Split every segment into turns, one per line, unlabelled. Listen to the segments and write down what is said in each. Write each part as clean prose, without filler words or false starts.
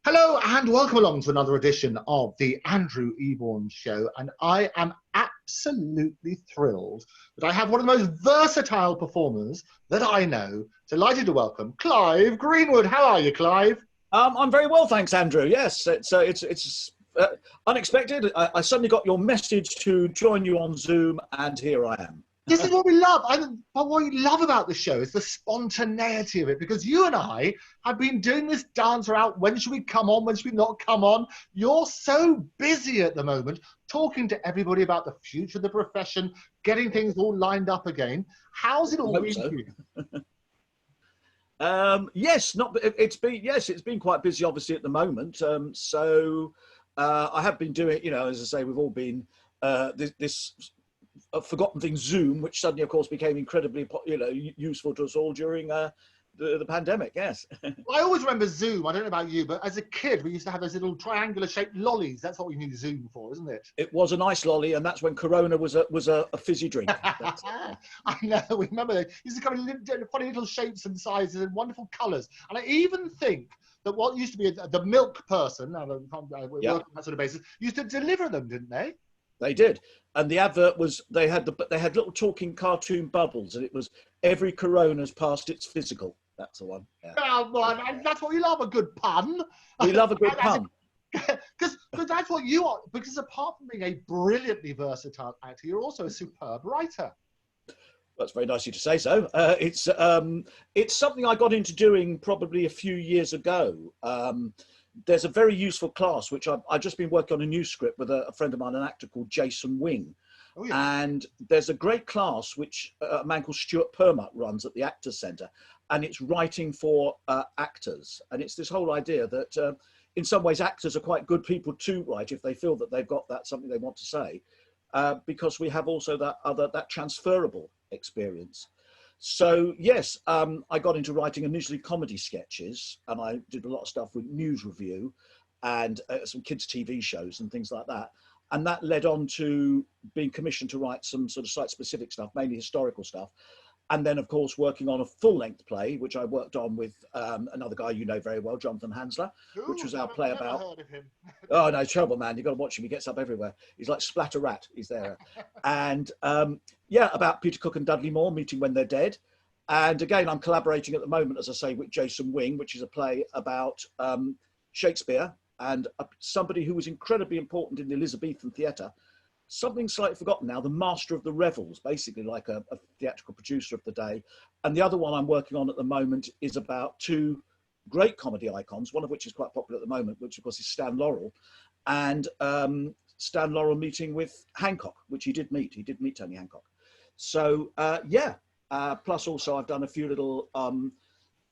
Hello and welcome along to another edition of the Andrew Eborn Show, and I am absolutely thrilled that I have one of the most versatile performers that I know. Delighted to welcome Clive Greenwood. How are you, Clive?
I'm very well, thanks, Andrew. Yes, it's unexpected. I suddenly got your message to join you on Zoom, and here I am.
This is what we love. But what we love about the show is the spontaneity of it, because you and I have been doing this dance around when should we come on, when should we not come on. You're so busy at the moment, talking to everybody about the future of the profession, getting things all lined up again. How's it all been for you?
It's been quite busy, obviously, at the moment. I have been doing, as I say, we've all been this forgotten thing, Zoom, which suddenly, of course, became incredibly, useful to us all during the pandemic. Yes.
Well, I always remember Zoom. I don't know about you, but as a kid, we used to have those little triangular-shaped lollies. That's what we knew Zoom for, isn't it?
It was a nice lolly, and that's when Corona was a fizzy drink.
I know. We remember they used to come in funny little shapes and sizes and wonderful colours. And I even think that what used to be the milk person, now we work on that sort of basis, used to deliver them, didn't they?
They did, and the advert was they had little talking cartoon bubbles, and it was every Corona's past its physical. That's the one. Yeah.
Oh, well, that's what we love, a good pun.
We love a good pun.
Because that's what you are. Because apart from being a brilliantly versatile actor, you're also a superb writer.
That's very nice of you to say so. It's something I got into doing probably a few years ago. There's a very useful class, which I've just been working on a new script with a friend of mine, an actor called Jason Wing. Oh, yeah. And there's a great class which a man called Stuart Permutt runs at the Actors Centre, and it's writing for actors. And it's this whole idea that in some ways actors are quite good people to write if they feel that they've got something they want to say, because we have also that transferable experience. So yes, I got into writing initially comedy sketches, and I did a lot of stuff with News Review and some kids' TV shows and things like that. And that led on to being commissioned to write some sort of site-specific stuff, mainly historical stuff. And then, of course, working on a full-length play, which I worked on with another guy you know very well, Jonathan Hansler, which was our play about...
Heard of him.
Oh, no, terrible man. You've got to watch him. He gets up everywhere. He's like Splatter Rat. He's there. And, about Peter Cook and Dudley Moore meeting when they're dead. And again, I'm collaborating at the moment, as I say, with Jason Wing, which is a play about Shakespeare and somebody who was incredibly important in the Elizabethan theatre. Something slightly forgotten now, the master of the revels, basically like a theatrical producer of the day. And the other one I'm working on at the moment is about two great comedy icons, one of which is quite popular at the moment, which of course is Stan Laurel. And Stan Laurel meeting with Hancock, which he did meet. He did meet Tony Hancock. So, plus also I've done a few little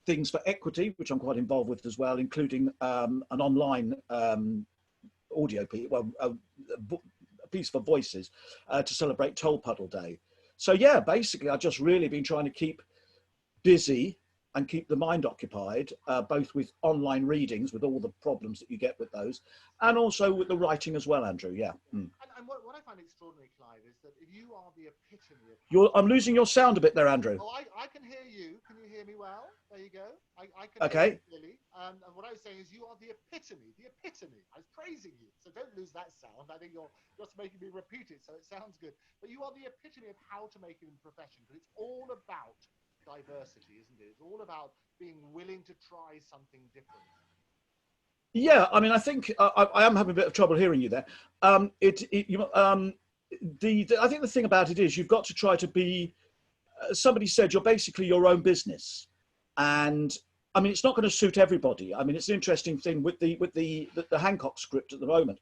things for Equity, which I'm quite involved with as well, including an online audio piece, a piece for voices to celebrate Tolpuddle Day. So yeah, basically I've just really been trying to keep busy and keep the mind occupied, both with online readings, with all the problems that you get with those, and also with the writing as well, Andrew, yeah. Mm.
And what I find extraordinary, Clive, is that you are the epitome of...
I'm losing your sound a bit there, Andrew.
Oh, I can hear you. Can you hear me well? There you go. I can
hear
you clearly. And what I was saying is you are the epitome. I was praising you. So don't lose that sound. I think you're just making me repeat it, so it sounds good. But you are the epitome of how to make it in the profession, because it's all about diversity, isn't it? It's all about being willing to try something different.
Yeah, I mean, I think I am having a bit of trouble hearing you there. I think the thing about it is you've got to try to be. Somebody said you're basically your own business, and I mean it's not going to suit everybody. I mean it's an interesting thing with the Hancock script at the moment.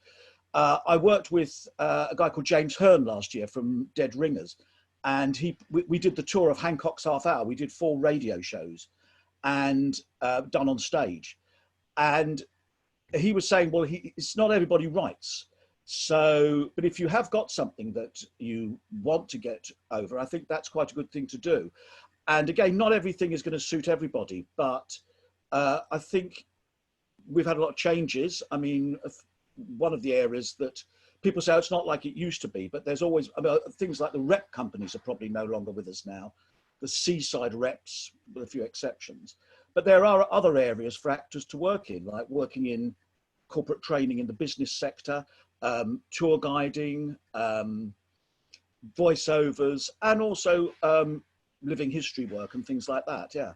I worked with a guy called James Hearn last year from Dead Ringers, and we did the tour of Hancock's Half Hour. We did 4 radio shows, and done on stage, and he was saying, well, it's not everybody writes. So, but if you have got something that you want to get over, I think that's quite a good thing to do. And again, not everything is going to suit everybody, but I think we've had a lot of changes. I mean, one of the areas that people say, oh, it's not like it used to be, but there's always, things like the rep companies are probably no longer with us now. The seaside reps, with a few exceptions. But there are other areas for actors to work in, like working in corporate training in the business sector, tour guiding, voiceovers, and also living history work and things like that. Yeah.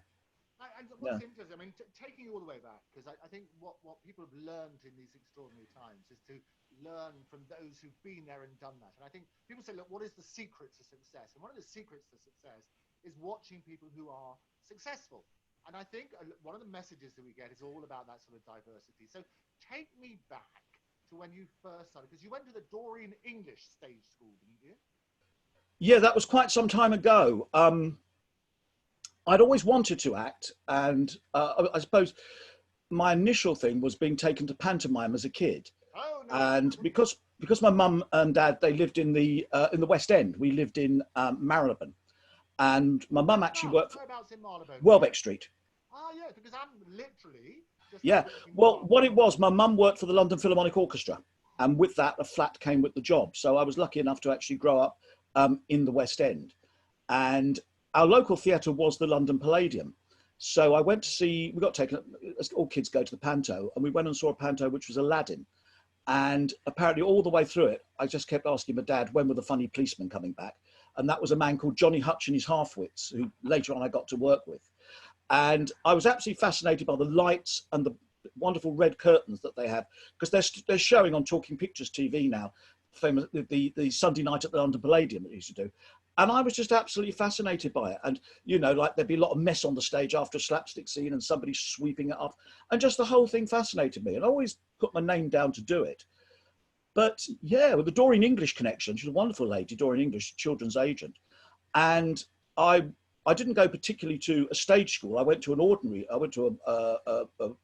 And what's interesting, I mean, taking you all the way back, because I think what people have learned in these extraordinary times is to learn from those who've been there and done that. And I think people say, look, what is the secret to success? And one of the secrets to success is watching people who are successful. And I think one of the messages that we get is all about that sort of diversity. So take me back to when you first started, because you went to the Doreen English stage school, didn't you?
Yeah, that was quite some time ago. I'd always wanted to act, and I suppose my initial thing was being taken to pantomime as a kid.
Oh, no.
And because my mum and dad, they lived in the West End. We lived in Marylebone, and my mum actually worked for
Whereabouts in Marylebone?
Welbeck Street.
Ah, yeah, because I'm literally just...
Yeah, well, what it was, my mum worked for the London Philharmonic Orchestra, and with that, a flat came with the job. So I was lucky enough to actually grow up in the West End, and our local theatre was the London Palladium. So I went to see, we got taken, as all kids go to the Panto, and we went and saw a Panto which was Aladdin. And apparently all the way through it, I just kept asking my dad, when were the funny policemen coming back? And that was a man called Johnny Hutch and his half-wits, who later on I got to work with. And I was absolutely fascinated by the lights and the wonderful red curtains that they have, because they're showing on Talking Pictures TV now, famous, the Sunday night at the London Palladium that they used to do. And I was just absolutely fascinated by it. And, you know, like there'd be a lot of mess on the stage after a slapstick scene and somebody sweeping it up. And just the whole thing fascinated me. And I always put my name down to do it. But yeah, with the Doreen English connection, she's a wonderful lady, Doreen English, children's agent. And I didn't go particularly to a stage school. I went to an ordinary, I went to the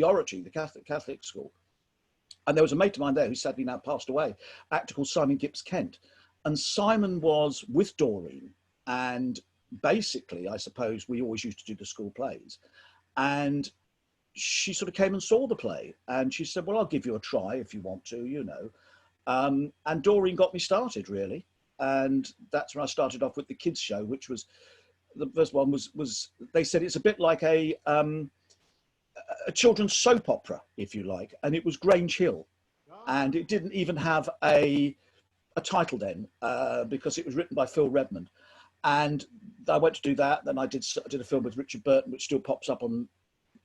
Oratory, the Catholic school. And there was a mate of mine there who sadly now passed away, actor called Simon Gibbs Kent. And Simon was with Doreen, and basically, I suppose, we always used to do the school plays. And she sort of came and saw the play, and she said, well, I'll give you a try if you want to, you know. And Doreen got me started, really. And that's when I started off with the kids' show, which was, the first one was they said it's a bit like a children's soap opera, if you like. And it was Grange Hill. And it didn't even have a title then, because it was written by Phil Redmond. And I went to do that. Then I did a film with Richard Burton, which still pops up on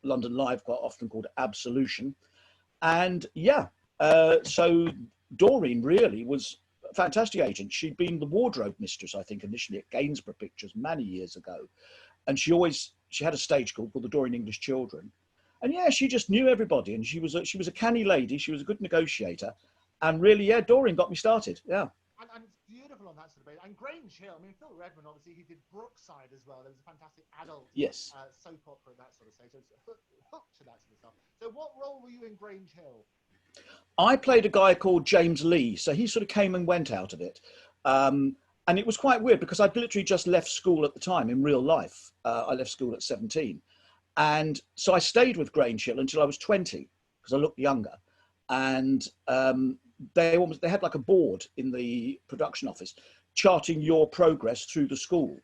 London Live quite often, called Absolution. And yeah, so Doreen really was a fantastic agent. She'd been the wardrobe mistress, I think, initially at Gainsborough Pictures many years ago. And she had a stage called the Doreen English Children. And yeah, she just knew everybody. And she was a canny lady. She was a good negotiator. And really, yeah, Doreen got me started. Yeah.
And it's beautiful on that sort of base. And Grange Hill, I mean, Phil Redmond, obviously, he did Brookside as well. There was a fantastic adult soap opera, that sort of thing. So it's hooked to that sort of stuff. So what role were you in Grange Hill?
I played a guy called James Lee. So he sort of came and went out of it. And it was quite weird because I'd literally just left school at the time in real life. I left school at 17. And so I stayed with Grange Hill until I was 20 because I looked younger. And they had like a board in the production office charting your progress through the school.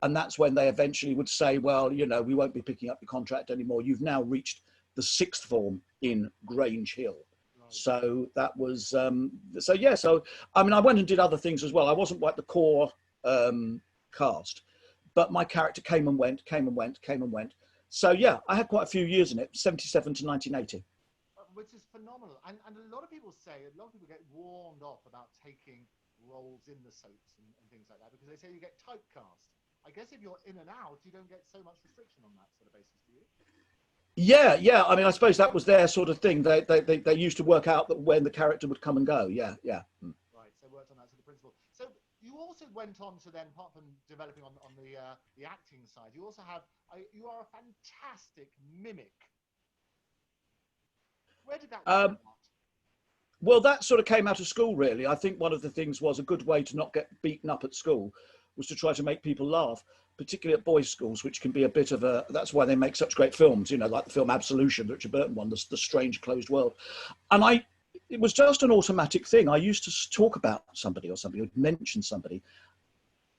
And that's when they eventually would say, well, you know, we won't be picking up your contract anymore. You've now reached the sixth form in Grange Hill. Right. So that was, so I mean, I went and did other things as well. I wasn't like the core cast, but my character came and went. So yeah, I had quite a few years in it, 77 to 1980.
Which is phenomenal. And a lot of people get warned off about taking roles in the soaps and things like that because they say you get typecast. I guess if you're in and out, you don't get so much restriction on that sort of basis, do you?
Yeah. I mean, I suppose that was their sort of thing. They used to work out that when the character would come and go. Yeah.
Right. So worked on that sort of principle. So you also went on to then, apart from developing on the acting side, you also you are a fantastic mimic. Where did that come from?
Well, that sort of came out of school, really. I think one of the things was a good way to not get beaten up at school was to try to make people laugh, particularly at boys' schools, which can be a bit of that's why they make such great films, you know, like the film Absolution, Richard Burton one, the strange closed world. And it was just an automatic thing. I used to talk about somebody or somebody would mention somebody,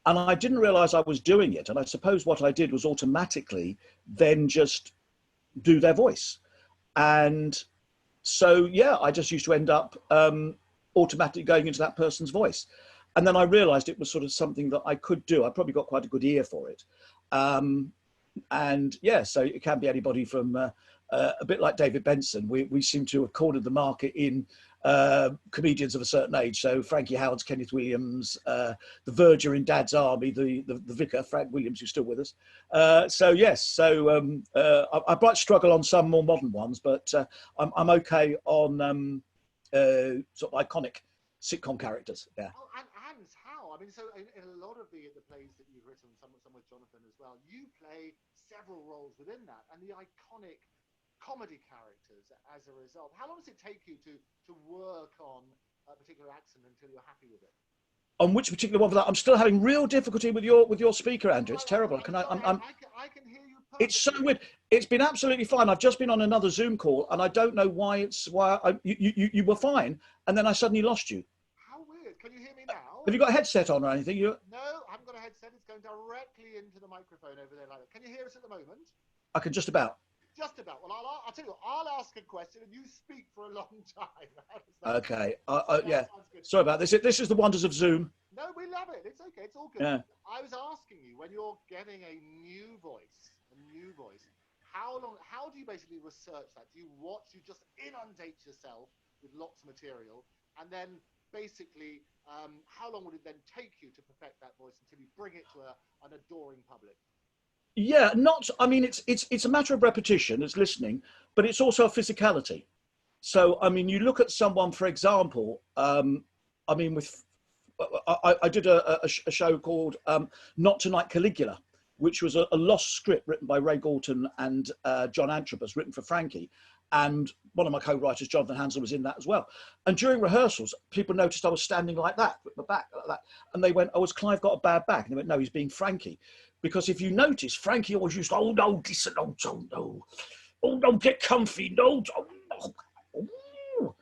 and I didn't realize I was doing it. And I suppose what I did was automatically then just do their voice. And So yeah, I just used to end up automatically going into that person's voice. And then I realized it was sort of something that I could do. I probably got quite a good ear for it. And yeah, so it can be anybody from a bit like David Benson. We seem to have cornered the market in comedians of a certain age. So Frankie, Howerd's, Kenneth Williams, the verger in Dad's Army, the vicar, Frank Williams, who's still with us. So yes, so I might struggle on some more modern ones, but I'm okay on sort of iconic sitcom characters. Yeah.
Oh, and how? I mean, so in a lot of the plays that you've written, some with Jonathan as well, you play several roles within that, and the iconic comedy characters as a result. How long does it take you to work on a particular accent until you're happy with it?
On which particular one for that? I'm still having real difficulty with your speaker, Andrew. It's terrible.
I can hear you perfectly.
It's so weird. It's been absolutely fine. I've just been on another Zoom call, and I don't know why you were fine, and then I suddenly lost you.
How weird. Can you hear me now?
Have you got a headset on or anything?
No, I haven't got a headset. It's going directly into the microphone over there like that. Can you hear us at the moment?
I can just about.
Just about. Well, I'll tell you what, I'll ask a question and you speak for a long time.
Okay. Yeah. Sorry about this. This is the wonders of Zoom.
No, we love it. It's okay. It's all good.
Yeah.
I was asking you, when you're getting a new voice, how do you basically research that? Do you just inundate yourself with lots of material, and then basically, how long would it then take you to perfect that voice until you bring it to an adoring public?
Yeah, I mean, it's a matter of repetition, it's listening, but it's also a physicality. So, I mean, you look at someone, for example, I mean, I did a show called Not Tonight Caligula, which was a lost script written by Ray Galton and John Antrobus, written for Frankie. And one of my co-writers, Jonathan Hansel, was in that as well. And during rehearsals, people noticed I was standing like that, with my back like that. And they went, oh, has Clive got a bad back? And they went, no, he's being Frankie. Because if you notice, Frankie always used, oh, no, listen, oh, no. Oh, no, get comfy, no. Oh, no.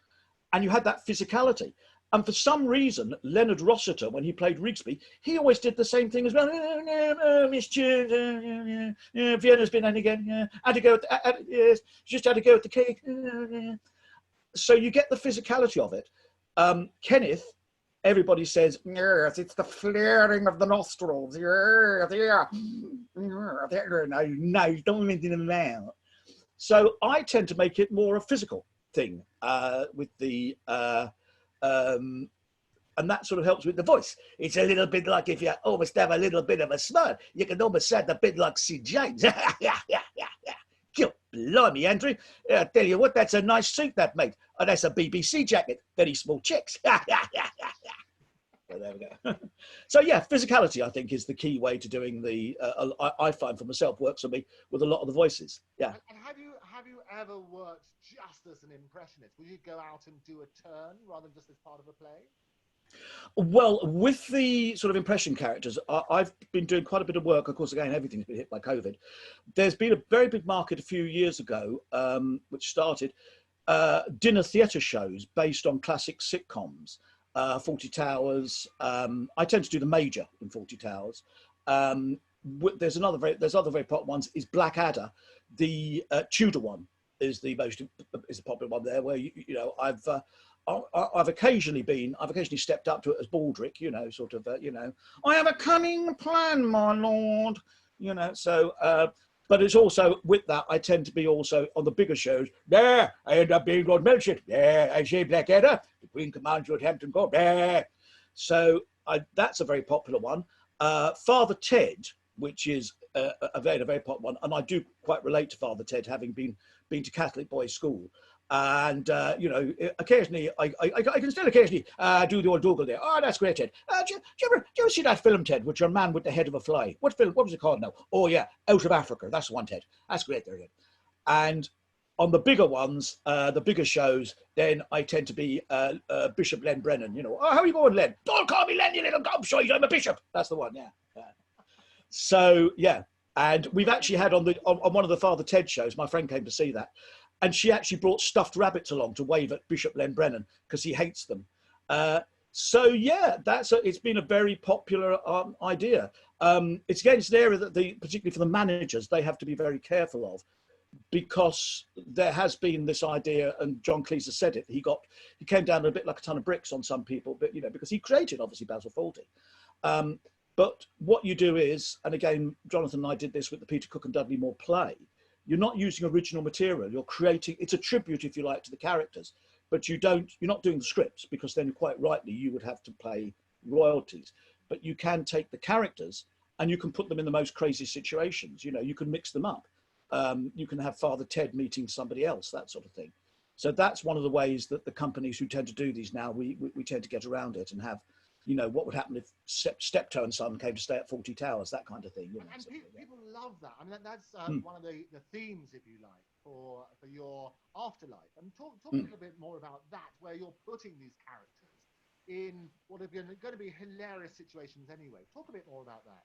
And you had that physicality. And for some reason, Leonard Rossiter, when he played Rigsby, he always did the same thing as well. Miss Jones, Vienna's been in again. Had to go, yes, just had to go with the cake. So you get the physicality of it. Kenneth, everybody says, yes, it's the flaring of the nostrils. Yeah. No, don't mention them now. So I tend to make it more a physical thing with the... and that sort of helps with the voice. It's a little bit like if you almost have a little bit of a smile, you can almost sound a bit like Sid James. Blimey, Andrew. I tell you what, that's a nice suit that mate. Oh, that's a BBC jacket. Very small chicks. Well, there we go. So yeah, physicality, I think, is the key way to doing the, I find for myself, works for me with a lot of the voices. Yeah.
And have you ever worked just as an impressionist? Will you go out and do a turn rather than just as part of a play?
Well, with the sort of impression characters, I've been doing quite a bit of work. Of course, again, everything's been hit by COVID. There's been a very big market a few years ago, which started dinner theatre shows based on classic sitcoms. 40 Towers. I tend to do the major in 40 Towers. There's other very popular ones. Is Blackadder, the Tudor one is the popular one there. Where you know I've occasionally stepped up to it as Baldric. You know, sort of I have a cunning plan, my lord. You know, so. But it's also, with that, I tend to be also on the bigger shows. There, I end up being Lord Melchett. There, I say Blackadder, the Queen commands you at Hampton Court. There. So that's a very popular one. Father Ted, which is a very popular one, and I do quite relate to Father Ted, having been to Catholic boys' school. And, occasionally, I can still occasionally do the old Dougal there. Oh, that's great, Ted. Do you ever see that film, Ted, with your man with the head of a fly? What film? What was it called now? Oh, yeah, Out of Africa. That's the one, Ted. That's great there, Ted. And on the bigger ones, the bigger shows, then I tend to be Bishop Len Brennan. You know, oh, how are you going, Len? Don't call me Len, you little gobshite. I'm a bishop. That's the one, yeah. So, yeah. And we've actually had on one of the Father Ted shows, my friend came to see that. And she actually brought stuffed rabbits along to wave at Bishop Len Brennan because he hates them. So yeah, it's been a very popular idea. It's an area that particularly for the managers, they have to be very careful of, because there has been this idea, and John Cleese has said it, he came down a bit like a ton of bricks on some people, but, you know, because he created, obviously, Basil Fawlty. But what you do is, and again, Jonathan and I did this with the Peter Cook and Dudley Moore play, you're not using original material, you're creating, it's a tribute, if you like, to the characters, but you're not doing the scripts, because then quite rightly, you would have to pay royalties. But you can take the characters and you can put them in the most crazy situations. You know, you can mix them up. You can have Father Ted meeting somebody else, that sort of thing. So that's one of the ways that the companies who tend to do these now, we tend to get around it and have, you know, what would happen if Steptoe and Son came to stay at 40 Towers, that kind of thing. You know,
and people love that. I mean, that's one of the themes, if you like, for your afterlife. And talk a little bit more about that, where you're putting these characters in what are going to be hilarious situations anyway. Talk a bit more about that.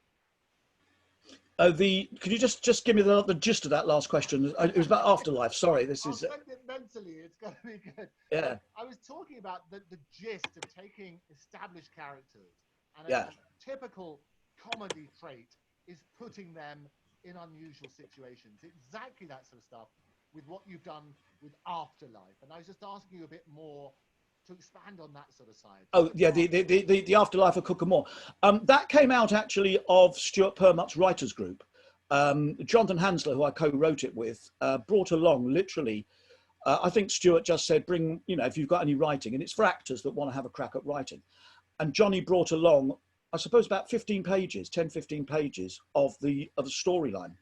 Could you just give me the gist of that last question? It was about afterlife. Sorry, this is.
I'll send it mentally. It's going to be good.
Yeah.
I was talking about the gist of taking established characters, and
Yeah.
a typical comedy trait is putting them in unusual situations. Exactly that sort of stuff with what you've done with Afterlife. And I was just asking you a bit more to expand on that sort of side.
Oh yeah, the Afterlife of Cook and Moore. That came out actually of Stuart Permut's writers group. Jonathan Hansler, who I co-wrote it with, brought along literally. I think Stuart just said, "Bring, you know, if you've got any writing," and it's for actors that want to have a crack at writing. And Johnny brought along, I suppose, about 15 pages of the storyline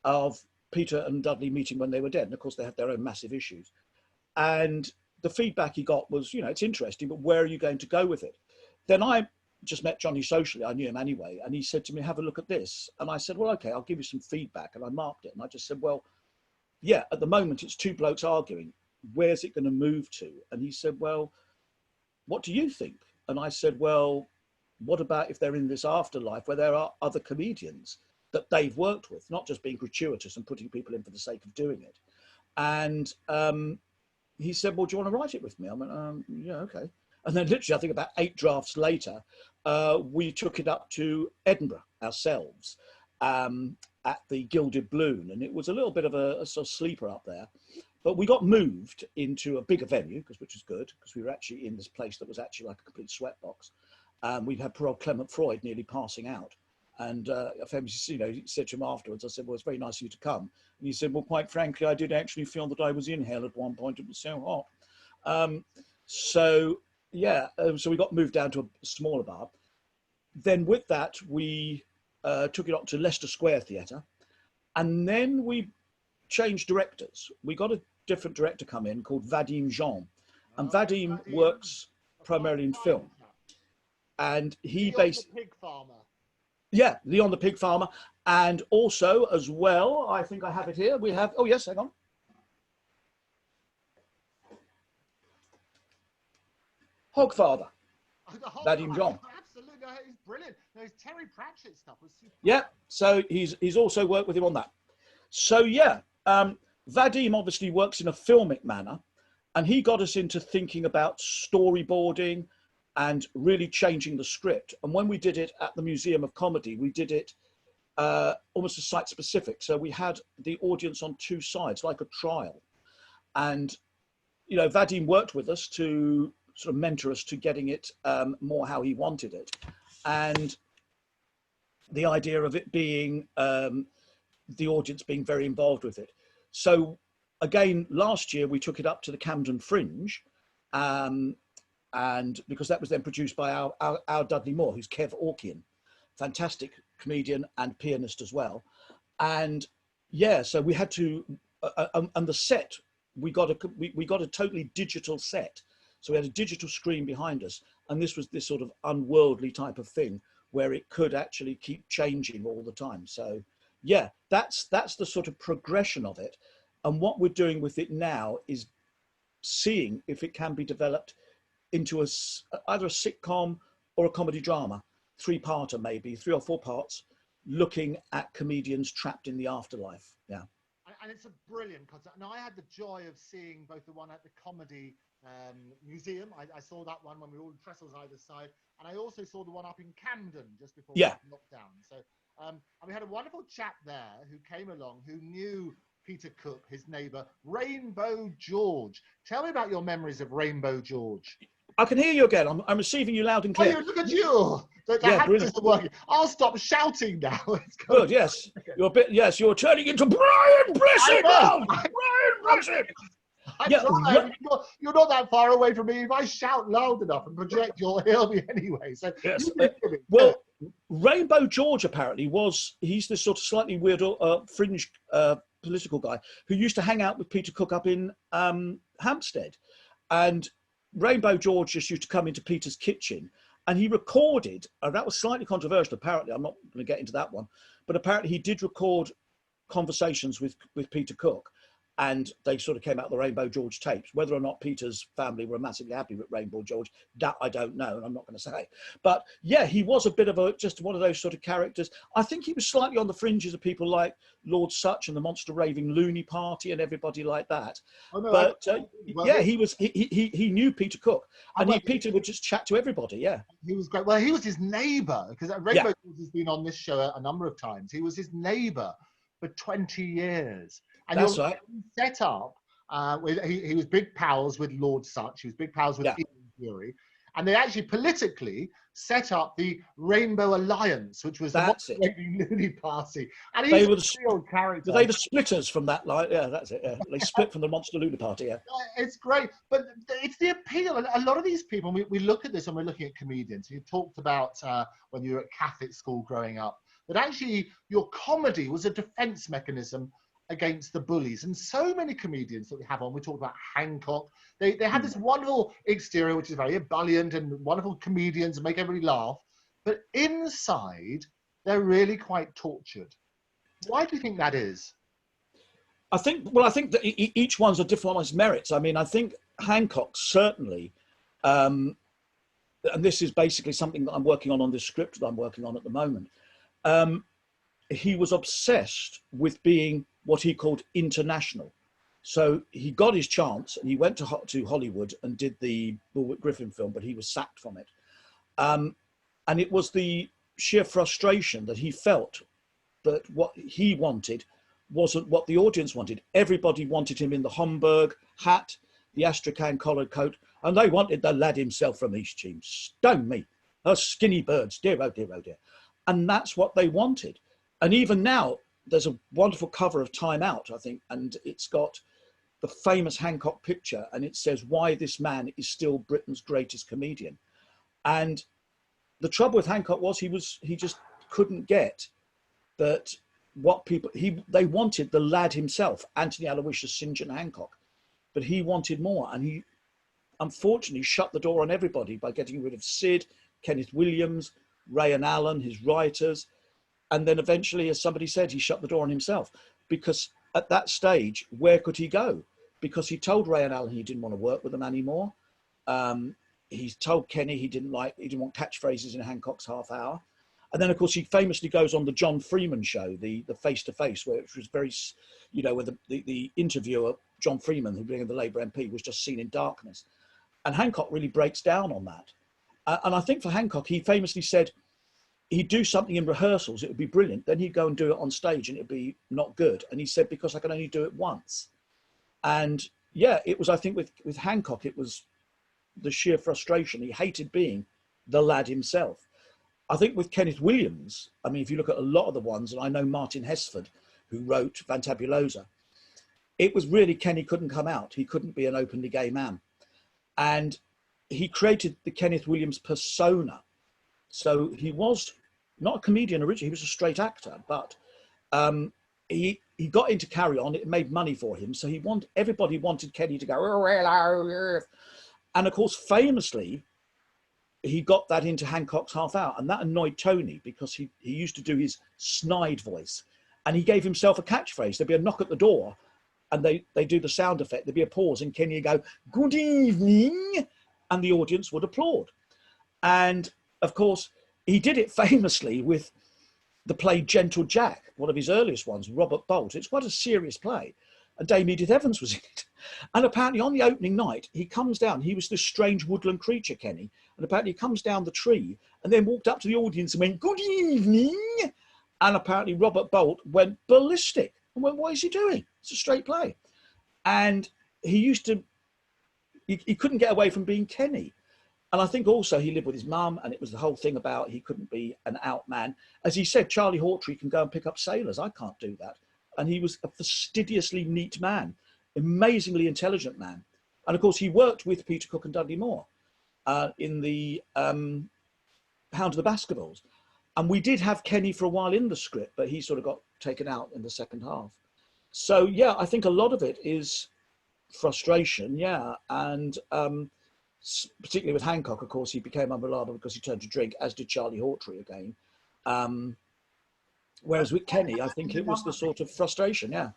of Peter and Dudley meeting when they were dead. And of course, they had their own massive issues. And the feedback he got was, you know, it's interesting, but where are you going to go with it? Then I just met Johnny socially. I knew him anyway. And he said to me, have a look at this. And I said, well, okay, I'll give you some feedback. And I marked it. And I just said, well, yeah, at the moment, it's two blokes arguing. Where's it going to move to? And he said, well, what do you think? And I said, well, what about if they're in this afterlife where there are other comedians that they've worked with, not just being gratuitous and putting people in for the sake of doing it? And he said, well, do you want to write it with me? I went, yeah, okay. And then literally, I think about 8 drafts later, we took it up to Edinburgh ourselves at the Gilded Balloon. And it was a little bit of a sort of sleeper up there. But we got moved into a bigger venue, which was good, because we were actually in this place that was actually like a complete sweatbox. We've had poor old Clement Freud nearly passing out. And I famously, you know, said to him afterwards, I said, well, it's very nice of you to come. And he said, well, quite frankly, I did actually feel that I was in hell at one point. It was so hot. So, yeah, so we got moved down to a smaller bar. Then with that, we took it up to Leicester Square Theatre. And then we changed directors. We got a different director come in called Vadim Jean. And Vadim works primarily in film. And he based...
The Pig Farmer.
Yeah, Leon the Pig Farmer. And also, as well, I think I have it here. We have, oh yes, hang on. Hogfather. Vadim Jean.
Absolutely, he's brilliant. No, his Terry Pratchett stuff was super.
Yeah, so he's also worked with him on that. So yeah, Vadim obviously works in a filmic manner, and he got us into thinking about storyboarding and really changing the script. And when we did it at the Museum of Comedy, we did it almost as site specific. So we had the audience on 2 sides, like a trial. And, you know, Vadim worked with us to sort of mentor us to getting it more how he wanted it. And the idea of it being, the audience being very involved with it. So again, last year we took it up to the Camden Fringe, and because that was then produced by our Dudley Moore, who's Kev Orkian, fantastic comedian and pianist as well. And yeah, so we had to, and the set, we got a totally digital set. So we had a digital screen behind us, and this was this sort of unworldly type of thing where it could actually keep changing all the time. So yeah, that's the sort of progression of it. And what we're doing with it now is seeing if it can be developed into either a sitcom or a comedy drama, 3-parter maybe, 3 or 4 parts, looking at comedians trapped in the afterlife. Yeah.
And it's a brilliant concept. Now, I had the joy of seeing both the one at the Comedy Museum. I saw that one when we were all in trestles either side. And I also saw the one up in Camden just before lockdown. So and we had a wonderful chap there who came along who knew Peter Cook, his neighbour, Rainbow George. Tell me about your memories of Rainbow George.
I can hear you again. I'm receiving you loud and
Oh,
clear.
look at you. The
Yeah,
hands
brilliant.
isn't working. I'll stop shouting now.
Good, yes. You're a bit, yes, you're turning into Brian Blessed now. Brian Blessed.
I'm
Yeah,
trying. You're not that far away from me. If I shout loud enough and project, you'll hear me anyway. So
yes.
you
Well, Rainbow George apparently he's this sort of slightly weird fringe political guy who used to hang out with Peter Cook up in Hampstead. And Rainbow George just used to come into Peter's kitchen and he recorded, and that was slightly controversial apparently, I'm not going to get into that one, but apparently he did record conversations with Peter Cook, and they sort of came out the Rainbow George tapes. Whether or not Peter's family were massively happy with Rainbow George, that I don't know, and I'm not going to say. But yeah, he was a bit of just one of those sort of characters. I think he was slightly on the fringes of people like Lord Sutch and the Monster Raving Looney Party and everybody like that. Oh, no, but yeah, he knew Peter Cook, and Peter would just chat to everybody. Yeah,
he was great. Well, he was his neighbour, because Rainbow George has been on this show a number of times. He was his neighbour for 20 years. And
that's right.
Set up, he was big pals with Lord Sutch, he was big pals with Ian Fury, and they actually politically set up the Rainbow Alliance, which was the Looney Party. And he's a real character.
Were they the splitters from that line? Yeah, that's it. Yeah. They split from the Monster Looney Party, yeah.
It's great, but it's the appeal. A lot of these people, we look at this and we're looking at comedians. You talked about when you were at Catholic school growing up, that actually your comedy was a defense mechanism against the bullies. And so many comedians that we have on, we talked about Hancock, they have this wonderful exterior, which is very ebullient and wonderful comedians and make everybody laugh. But inside, they're really quite tortured. Why do you think that is?
I think that each one's a different one's merits. I mean, I think Hancock certainly, and this is basically something that I'm working on this script that I'm working on at the moment. He was obsessed with being what he called international. So he got his chance and he went to Hollywood and did the Bullwick Griffin film, but he was sacked from it. And it was the sheer frustration that he felt that what he wanted wasn't what the audience wanted. Everybody wanted him in the Homburg hat, the Astrakhan collared coat, and they wanted the lad himself from East Cheam. Stone me, those skinny birds, dear, oh dear, oh dear. And that's what they wanted. And even now, there's a wonderful cover of Time Out, I think, and it's got the famous Hancock picture, and it says why this man is still Britain's greatest comedian. And the trouble with Hancock was he just couldn't get that what people, they wanted the lad himself, Anthony Aloysius St. John Hancock, but he wanted more, and he unfortunately shut the door on everybody by getting rid of Sid, Kenneth Williams, Ray and Allen, his writers. And then eventually, as somebody said, he shut the door on himself, because at that stage, where could he go? Because he told Ray and Allen he didn't want to work with them anymore. He told Kenny he didn't want catchphrases in Hancock's half hour. And then, of course, he famously goes on the John Freeman show, the face-to-face, which was very, where the interviewer, John Freeman, who being the Labour MP, was just seen in darkness. And Hancock really breaks down on that. And I think for Hancock, he famously said, he'd do something in rehearsals, it would be brilliant. Then he'd go and do it on stage and it'd be not good. And he said, because I can only do it once. And yeah, it was, I think with Hancock, it was the sheer frustration. He hated being the lad himself. I think with Kenneth Williams, I mean, if you look at a lot of the ones, and I know Martin Hesford, who wrote Fantabulosa, it was really Kenny couldn't come out. He couldn't be an openly gay man. And he created the Kenneth Williams persona. So he was not a comedian originally, he was a straight actor, but he got into Carry On, it made money for him. So everybody wanted Kenny to go, and of course, famously, he got that into Hancock's half hour, and that annoyed Tony because he used to do his snide voice, and he gave himself a catchphrase. There'd be a knock at the door, and they do the sound effect. There'd be a pause, and Kenny would go, "Good evening," and the audience would applaud. And of course, he did it famously with the play Gentle Jack, one of his earliest ones, Robert Bolt. It's quite a serious play, and Dame Edith Evans was in it. And apparently on the opening night, he comes down. He was this strange woodland creature, Kenny, and apparently he comes down the tree and then walked up to the audience and went, "Good evening." And apparently Robert Bolt went ballistic I went, what is he doing? It's a straight play. And he used to, he couldn't get away from being Kenny. And I think also he lived with his mum, and it was the whole thing about he couldn't be an out man. As he said, Charlie Hawtrey can go and pick up sailors. I can't do that. And he was a fastidiously neat man, amazingly intelligent man. And of course, he worked with Peter Cook and Dudley Moore in the Hound of the Baskervilles. And we did have Kenny for a while in the script, but he sort of got taken out in the second half. So, yeah, I think a lot of it is frustration, yeah. And particularly with Hancock, of course, he became unreliable because he turned to drink, as did Charlie Hawtrey again. Whereas with Kenny, I think it was the sort of frustration, yeah.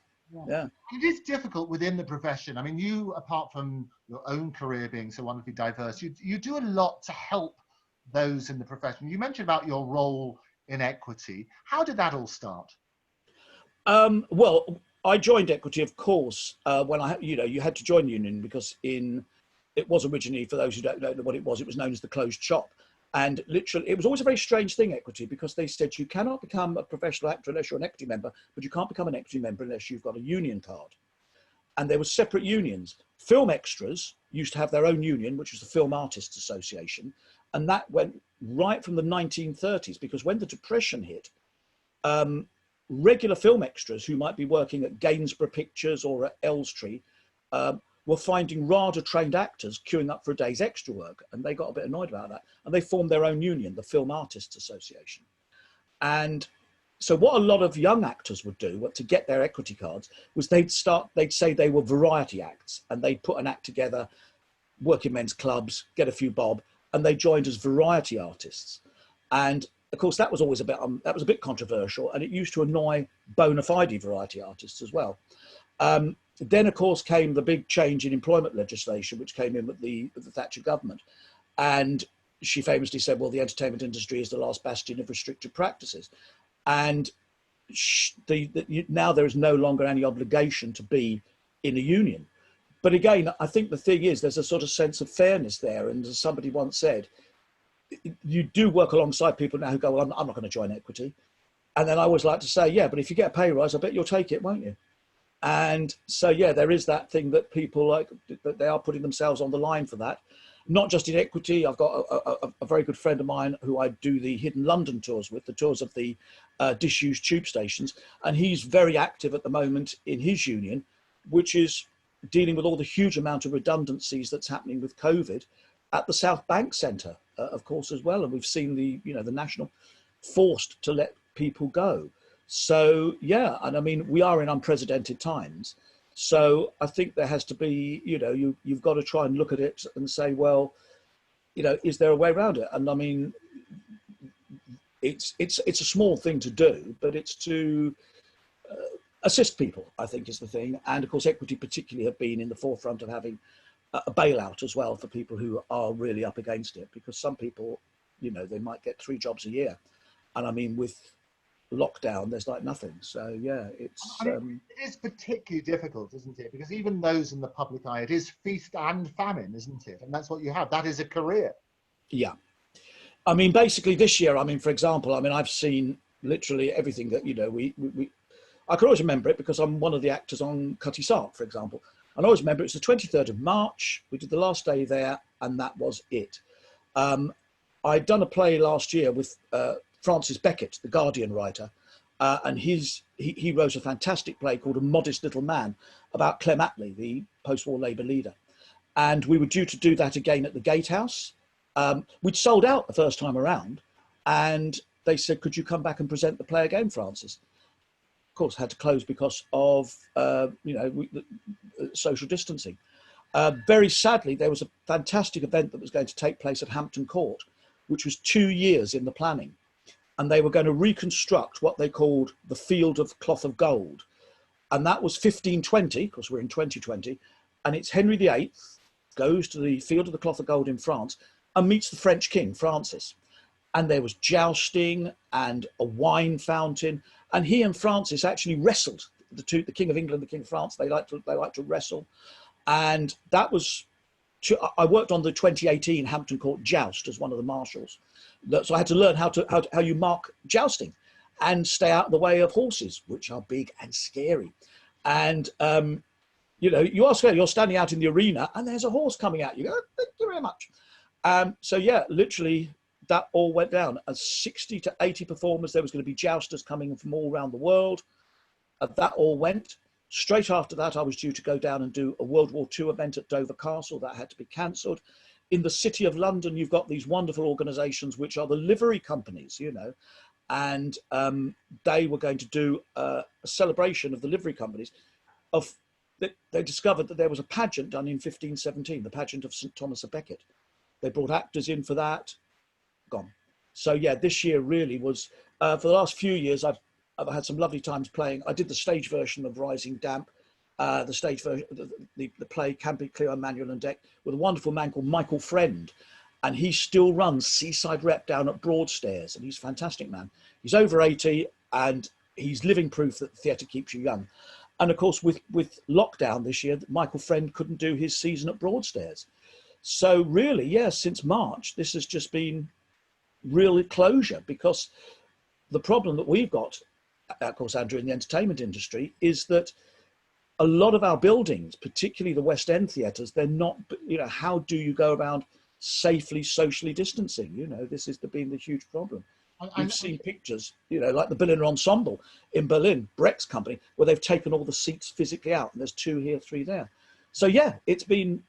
Yeah.
It is difficult within the profession. I mean, you, apart from your own career being so wonderfully diverse, you do a lot to help those in the profession. You mentioned about your role in Equity. How did that all start?
Well, I joined Equity, of course, when you had to join the union because it was originally, for those who don't know what it was known as the closed shop. And literally, it was always a very strange thing, Equity, because they said you cannot become a professional actor unless you're an Equity member, but you can't become an Equity member unless you've got a union card. And there were separate unions. Film extras used to have their own union, which was the Film Artists Association. And that went right from the 1930s, because when the Depression hit, regular film extras who might be working at Gainsborough Pictures or at Elstree were finding RADA trained actors queuing up for a day's extra work, and they got a bit annoyed about that, and they formed their own union, the Film Artists Association. And so what a lot of young actors would do to get their Equity cards was they'd say they were variety acts, and they'd put an act together, working men's clubs, get a few bob, and they joined as variety artists. And of course that was always a bit controversial, and it used to annoy bona fide variety artists as well. Then, of course, came the big change in employment legislation, which came in with the Thatcher government. And she famously said, well, the entertainment industry is the last bastion of restricted practices. And now there is no longer any obligation to be in a union. But again, I think the thing is, there's a sort of sense of fairness there. And as somebody once said, you do work alongside people now who go, well, I'm not going to join Equity. And then I always like to say, yeah, but if you get a pay rise, I bet you'll take it, won't you? And so, yeah, there is that thing that people like, that they are putting themselves on the line for that. Not just in Equity. I've got a very good friend of mine who I do the Hidden London tours with, the tours of the disused tube stations. And he's very active at the moment in his union, which is dealing with all the huge amount of redundancies that's happening with COVID at the South Bank Centre, of course, as well. And we've seen the National forced to let people go. So, yeah, and I mean, we are in unprecedented times. So I think there has to be, you've got to try and look at it and say, well, is there a way around it? And I mean, it's a small thing to do, but it's to assist people, I think, is the thing. And of course, Equity particularly have been in the forefront of having a bailout as well for people who are really up against it, because some people, they might get 3 jobs a year. And I mean, with lockdown, there's like nothing. So yeah, it is
particularly difficult, isn't it? Because even those in the public eye, it is feast and famine, isn't it? And that's what you have. That is a career.
Yeah. I mean, basically this year, I mean, for example, I mean, I've seen literally everything that, I can always remember it because I'm one of the actors on Cutty Sark, for example. And I always remember it's the 23rd of March. We did the last day there, and that was it. I'd done a play last year with Francis Beckett, the Guardian writer, and he wrote a fantastic play called A Modest Little Man about Clem Attlee, the post-war Labour leader. And we were due to do that again at the Gatehouse. We'd sold out the first time around, and they said, could you come back and present the play again, Francis? Of course, had to close because of social distancing. Very sadly, there was a fantastic event that was going to take place at Hampton Court, which was 2 years in the planning. And they were going to reconstruct what they called the Field of Cloth of Gold. And that was 1520, because we're in 2020. And it's Henry VIII goes to the Field of the Cloth of Gold in France and meets the French king, Francis. And there was jousting and a wine fountain. And he and Francis actually wrestled. The King of England, the King of France, they like to wrestle. And that was, I worked on the 2018 Hampton Court Joust as one of the marshals. So I had to learn how you mark jousting. and stay out of the way of horses, which are big and scary. And, you know, you are scared. You're standing out in the arena and there's a horse coming at you. Oh, thank you very much. So, yeah, literally that all went down. As 60 to 80 performers, there was going to be jousters coming from all around the world. That all went. Straight after that, I was due to go down and do a World War II event at Dover Castle. That had to be cancelled. In the City of London, you've got these wonderful organisations, which are the livery companies, you know, and they were going to do a celebration of the livery companies. They discovered that there was a pageant done in 1517, the pageant of St. Thomas à Becket. They brought actors in for that, gone. So yeah, this year really was, for the last few years, I've had some lovely times playing. I did the stage version of Rising Damp, the stage version, the play Campy, Cleo, Manuel and Deck, with a wonderful man called Michael Friend. And he still runs Seaside Rep down at Broadstairs, and he's a fantastic man. He's over 80 and he's living proof that theatre keeps you young. And of course, with lockdown this year, Michael Friend couldn't do his season at Broadstairs. So really, yeah, since March, this has just been real closure, because the problem that we've got, of course, Andrew, in the entertainment industry, is that a lot of our buildings, particularly the West End theatres, they're not, you know, how do you go around safely socially distancing? You know, this has been the huge problem. We've seen pictures, you know, like the Berliner Ensemble in Berlin, Brecht's company, where they've taken all the seats physically out, and there's 2 here, 3 there. So yeah, it's been,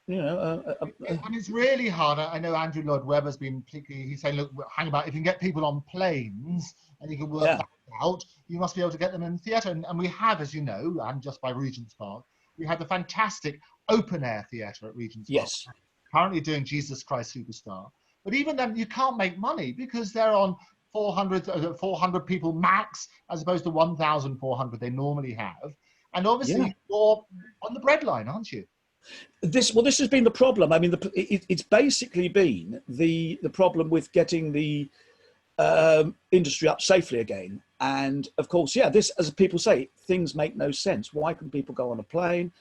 you know,
and it's really hard. I know Andrew Lloyd Webber's been particularly, he's saying, look, hang about, if you can get people on planes and you can work that out, you must be able to get them in theatre. And we have, as you know, and just by Regent's Park, we had the fantastic open air theatre at Regent's Park, currently doing Jesus Christ Superstar. But even then, you can't make money because they're on 400 people max, as opposed to 1,400 they normally have. And obviously, you're on the breadline, aren't you?
This has been the problem. I mean, it's basically been the problem with getting the industry up safely again. And of course, yeah, this, as people say, things make no sense. Why can people go on a plane?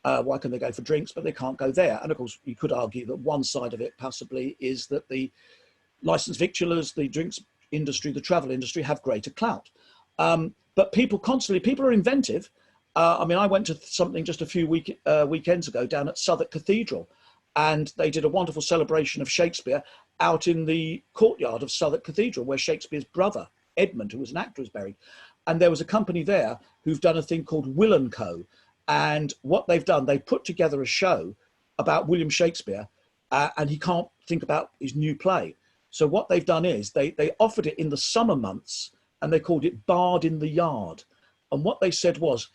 Why can they go for drinks, but they can't go there? And of course, you could argue that one side of it possibly is that the licensed victualers, the drinks industry, the travel industry have greater clout. But people are inventive. I mean, I went to something just a few weekends ago down at Southwark Cathedral, and they did a wonderful celebration of Shakespeare out in the courtyard of Southwark Cathedral, where Shakespeare's brother, Edmund, who was an actor, is buried. And there was a company there who've done a thing called Will & Co. And what they've done, they put together a show about William Shakespeare, and he can't think about his new play. So what they've done is they offered it in the summer months, and they called it Bard in the Yard. And what they said was,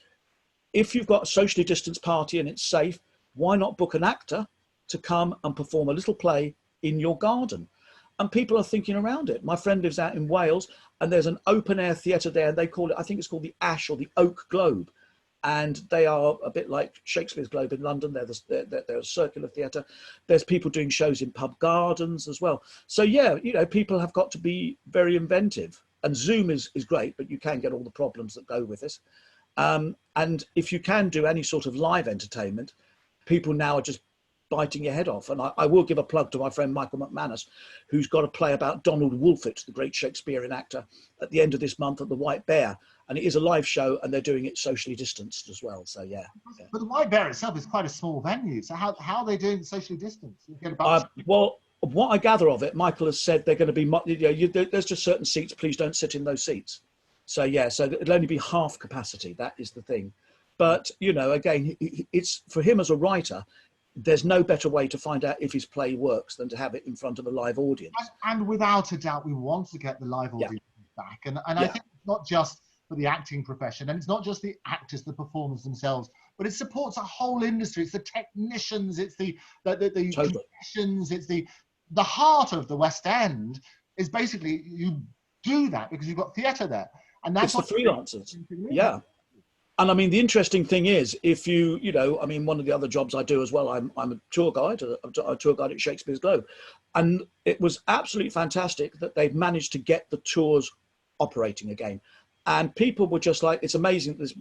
if you've got a socially distanced party and it's safe, why not book an actor to come and perform a little play in your garden? And people are thinking around it. My friend lives out in Wales, and there's an open air theatre there, and they call it, I think it's called the Ash or the Oak Globe. And they are a bit like Shakespeare's Globe in London. They're a circular theatre. There's people doing shows in pub gardens as well. So yeah, you know, people have got to be very inventive. And Zoom is great, but you can get all the problems that go with this. And if you can do any sort of live entertainment, people now are just biting your head off. And I will give a plug to my friend Michael McManus, who's got a play about Donald Wolfett, the great Shakespearean actor, at the end of this month at the White Bear. And it is a live show, and they're doing it socially distanced as well. So yeah.
But the White Bear itself is quite a small venue. So how are they doing socially distanced?
Well, what I gather of it, Michael has said they're going to be, you know, there's just certain seats, please don't sit in those seats. So yeah, so it'll only be half capacity. That is the thing. But, you know, again, it's for him as a writer, there's no better way to find out if his play works than to have it in front of a live audience.
And without a doubt, we want to get the live audience back. And I think it's not just for the acting profession, and it's not just the actors, the performers themselves, but it supports a whole industry. It's the technicians, it's the musicians, it's the heart of the West End is basically, you do that because you've got theatre there. And that's
the freelancers. Yeah. And I mean, the interesting thing is, if you know, I mean, one of the other jobs I do as well, I'm a tour guide, a tour guide at Shakespeare's Globe. And it was absolutely fantastic that they've managed to get the tours operating again. And people were just like, it's amazing this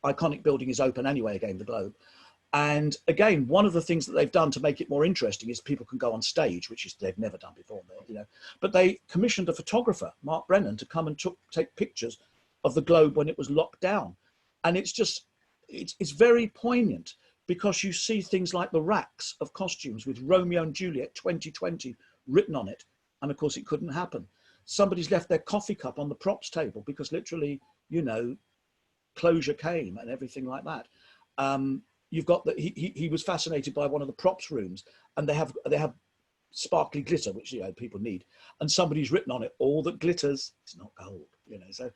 iconic building is open anyway again, the Globe. And again, one of the things that they've done to make it more interesting is people can go on stage, which is they've never done before, you know. But they commissioned a photographer, Mark Brennan, to come and take pictures of the Globe when it was locked down. And it's just, it's very poignant, because you see things like the racks of costumes with Romeo and Juliet 2020 written on it. And of course, it couldn't happen. Somebody's left their coffee cup on the props table because literally, you know, closure came and everything like that. You've got that he was fascinated by one of the props rooms, and they have sparkly glitter, which, you know, people need, and somebody's written on it, all that glitters is not gold, you know. So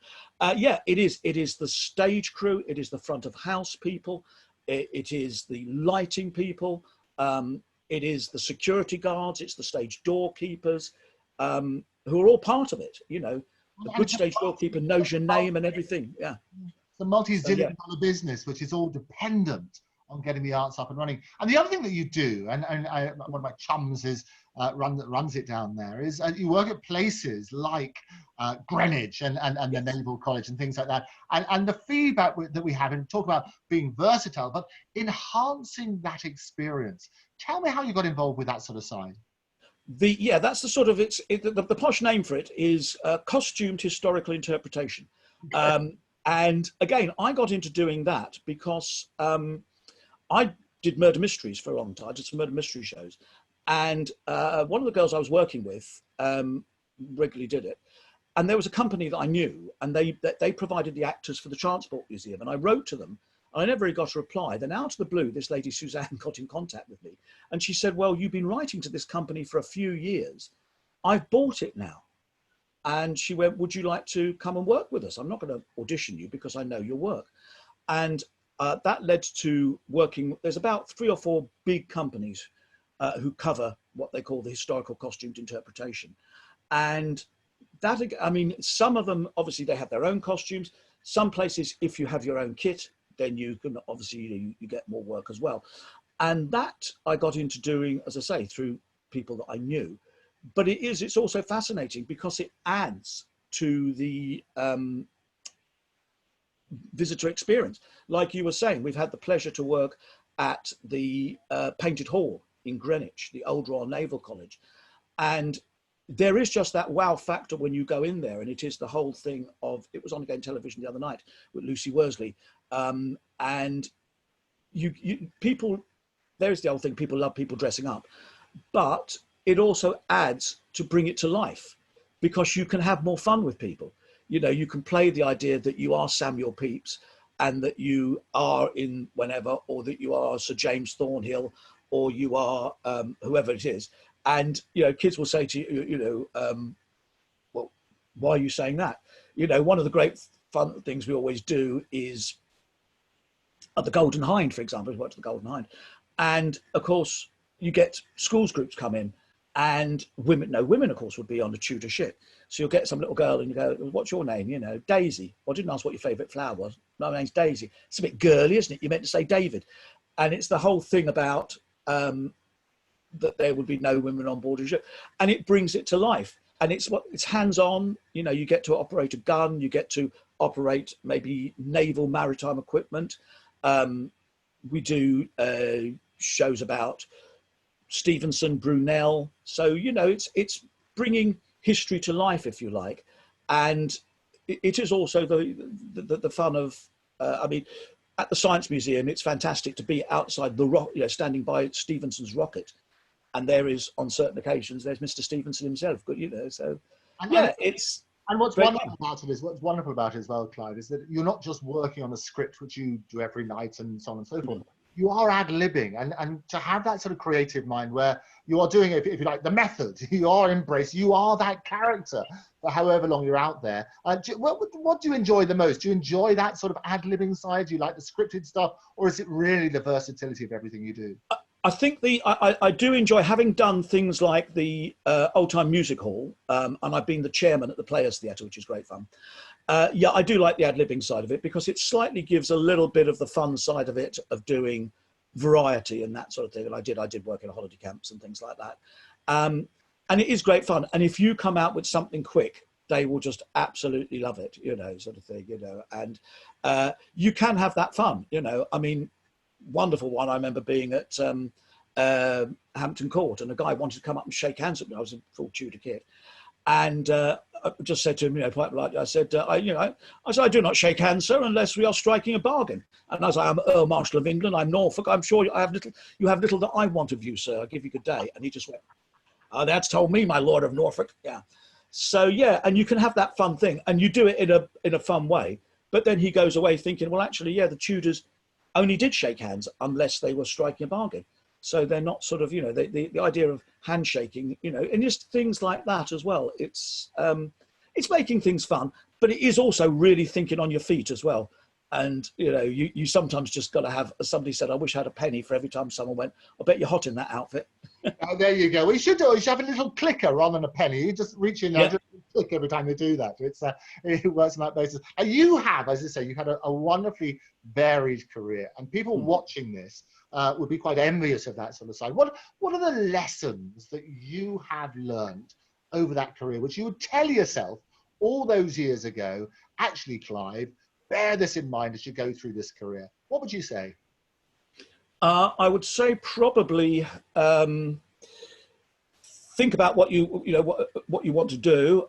yeah, it is the stage crew, it is the front of house people, it is the lighting people, it is the security guards, it's the stage doorkeepers, who are all part of it, you know. The good stage doorkeeper knows your name and everything. Yeah,
it's a multi-zillion dollar business, which is all dependent on getting the arts up and running. And the other thing that you do, and one of my chums is runs it down there, is you work at places like Greenwich and the Naval College and things like that. And the feedback that we have, and talk about being versatile, but enhancing that experience. Tell me how you got involved with that sort of side.
That's the sort of, the posh name for it is costumed historical interpretation. Okay. And again, I got into doing that because I did murder mysteries for a long time. I did some murder mystery shows. And one of the girls I was working with regularly did it. And there was a company that I knew, and they provided the actors for the Transport Museum. And I wrote to them, and I never really got a reply. Then out of the blue, this lady, Suzanne, got in contact with me. And she said, well, you've been writing to this company for a few years. I've bought it now. And she went, would you like to come and work with us? I'm not going to audition you because I know your work. And that led to working. There's about 3 or 4 big companies who cover what they call the historical costumed interpretation. And that, I mean, some of them, obviously, they have their own costumes. Some places, if you have your own kit, then you can obviously, you get more work as well. And that I got into doing, as I say, through people that I knew. But it's also fascinating because it adds to the visitor experience. Like you were saying, we've had the pleasure to work at the Painted Hall in Greenwich, the old Royal Naval College. And there is just that wow factor when you go in there, and it is the whole thing of, it was on again television the other night with Lucy Worsley. And people, there's the old thing, people love people dressing up, but it also adds to bring it to life, because you can have more fun with people. You know, you can play the idea that you are Samuel Pepys and that you are in whenever, or that you are Sir James Thornhill, or you are whoever it is. And, you know, kids will say to you, you know, well, why are you saying that? You know, one of the great fun things we always do is at the Golden Hind, for example, we worked at the Golden Hind. And of course, you get schools groups come in, and women, of course, would be on a Tudor ship. So you'll get some little girl and you go, what's your name? You know, Daisy. Well, I didn't ask what your favourite flower was. No, my name's Daisy. It's a bit girly, isn't it? You meant to say David. And it's the whole thing about that there would be no women on board a ship. And it brings it to life. And it's hands-on. You know, you get to operate a gun. You get to operate maybe naval maritime equipment. We do shows about Stevenson, Brunel. So, you know, it's bringing history to life, if you like. And it is also the fun of, I mean, at the Science Museum, it's fantastic to be outside the rock, you know, standing by Stevenson's rocket. And there is, on certain occasions, there's Mr. Stevenson himself, you know, so yeah, it's.
And what's wonderful about it as well, Clive, is that you're not just working on a script, which you do every night and so on and so forth. You are ad-libbing, and to have that sort of creative mind where you are doing, if you like, the method, you are embraced, you are that character for however long you're out there. What do you enjoy the most? Do you enjoy that sort of ad-libbing side? Do you like the scripted stuff, or is it really the versatility of everything you do?
I think I do enjoy, having done things like the Old Time Music Hall, and I've been the chairman at the Players Theatre, which is great fun. Yeah, I do like the ad-libbing side of it, because it slightly gives a little bit of the fun side of it, of doing variety and that sort of thing. And I did work in holiday camps and things like that. And it is great fun. And if you come out with something quick, they will just absolutely love it, you know, sort of thing, you know. And you can have that fun, you know. I mean, wonderful one. I remember being at Hampton Court, and a guy wanted to come up and shake hands with me. I was a full Tudor kid, and I just said to him, quite politely, I said, I do not shake hands, sir, unless we are striking a bargain. And I was like, I'm Earl Marshal of England, I'm Norfolk, I'm sure you have little that I want of you, sir. I'll give you good day. And he just went, oh, that's told me, my Lord of Norfolk. Yeah. So yeah, and you can have that fun thing, and you do it in a fun way. But then he goes away thinking, well, actually, yeah, the Tudors only did shake hands unless they were striking a bargain. So they're not sort of, the idea of handshaking, and just things like that as well. It's making things fun, but it is also really thinking on your feet as well. And, you sometimes just got to have, as somebody said, I wish I had a penny for every time someone went, I bet you're hot in that outfit.
Oh, there you go. We should have a little clicker rather than a penny. You just reach in there, just click every time you do that. It works on that basis. And you have, as I say, you've had a wonderfully varied career, and people watching this would be quite envious of that sort of side. What are the lessons that you have learned over that career, which you would tell yourself all those years ago, actually, Clive, bear this in mind as you go through this career? What would you say?
I would say probably think about what you want to do.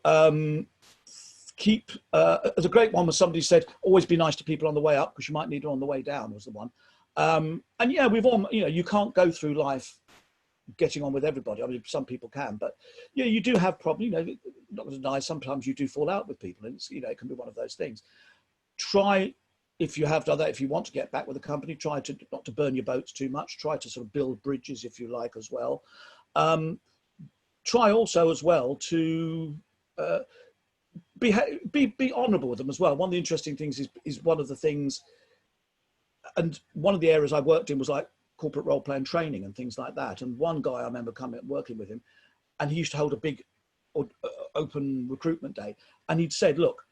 Keep as a great one was somebody said, always be nice to people on the way up because you might need it on the way down, was the one. And yeah, we've all, you can't go through life getting on with everybody. I mean, some people can, but yeah, you do have problems. Not going to deny, sometimes you do fall out with people, and it's, it can be one of those things. Try, if you have done that, if you want to get back with the company, try to not to burn your boats too much. Try to sort of build bridges, if you like, as well. Try also as well to be honourable with them as well. One of the interesting things is one of the things, and one of the areas I worked in was like corporate role play and training and things like that. And one guy I remember coming and working with him, and he used to hold a big open recruitment day, and he'd said, look,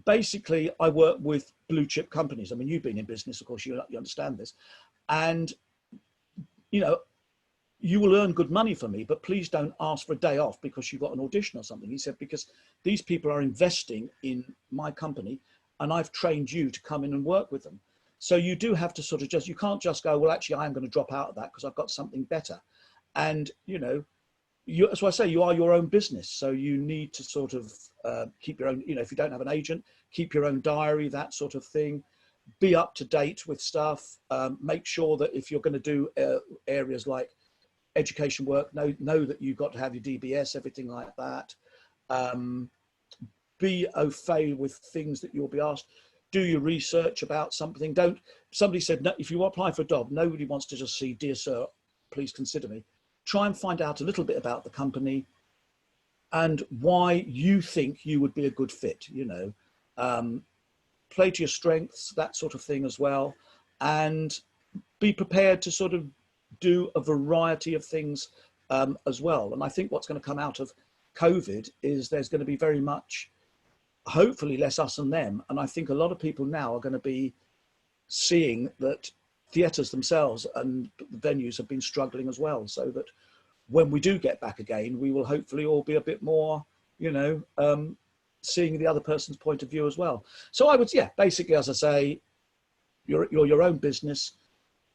basically I work with blue chip companies. I mean, you've been in business, of course, you understand this, and you will earn good money for me, but please don't ask for a day off because you've got an audition or something. He said, because these people are investing in my company and I've trained you to come in and work with them. So you do have to sort of you can't just go, well, actually, I'm going to drop out of that because I've got something better. And, that's why I say you are your own business. So you need to sort of keep your own, if you don't have an agent, keep your own diary, that sort of thing. Be up to date with stuff. Make sure that if you're going to do areas like education work, know that you've got to have your DBS, everything like that. Be au fait with things that you'll be asked. Do your research about something. Somebody said, no, if you apply for a job, nobody wants to just see, dear sir, please consider me. Try and find out a little bit about the company and why you think you would be a good fit, play to your strengths, that sort of thing as well. And be prepared to sort of do a variety of things as well. And I think what's going to come out of COVID is there's going to be very much, hopefully less us and them. And I think a lot of people now are going to be seeing that theatres themselves and the venues have been struggling as well. So that when we do get back again, we will hopefully all be a bit more, seeing the other person's point of view as well. So I would, basically, as I say, you're your own business,